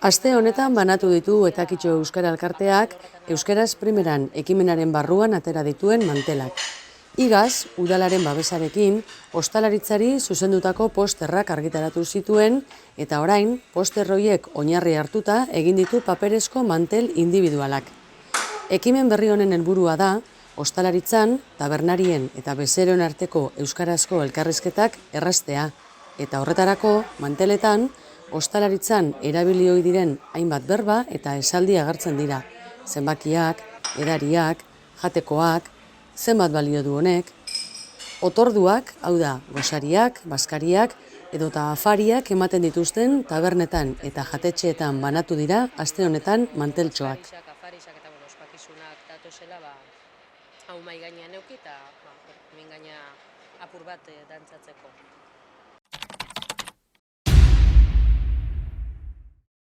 Aste honetan banatu ditu Etakitxo Euskara Elkarteak Euskaraz primeran ekimenaren barruan atera dituen mantelak. Igaz, udalaren babesarekin, ostalaritzari zuzendutako posterrak argitaratu zituen eta orain, poster horiek oinarri hartuta egin ditu paperezko mantel individualak. Ekimen berri honen helburua da, ostalaritzan, tabernarien eta bezeroen arteko euskarazko elkarrizketak erraztea, eta horretarako, manteletan, ostalaritzan erabili ohi diren hainbat berba eta esaldi agertzen dira. Zenbakiak, edariak, jatekoak, zenbat balio du honek, otorduak, hau da, gosariak, baskariak edota afariak ematen dituzten tabernetan eta jatetxeetan banatu dira aste honetan manteltxoak. Afarisak eta ospakizunak datozela, hau mai gainean neuki eta hemen gaina apur bat dantzatzeko.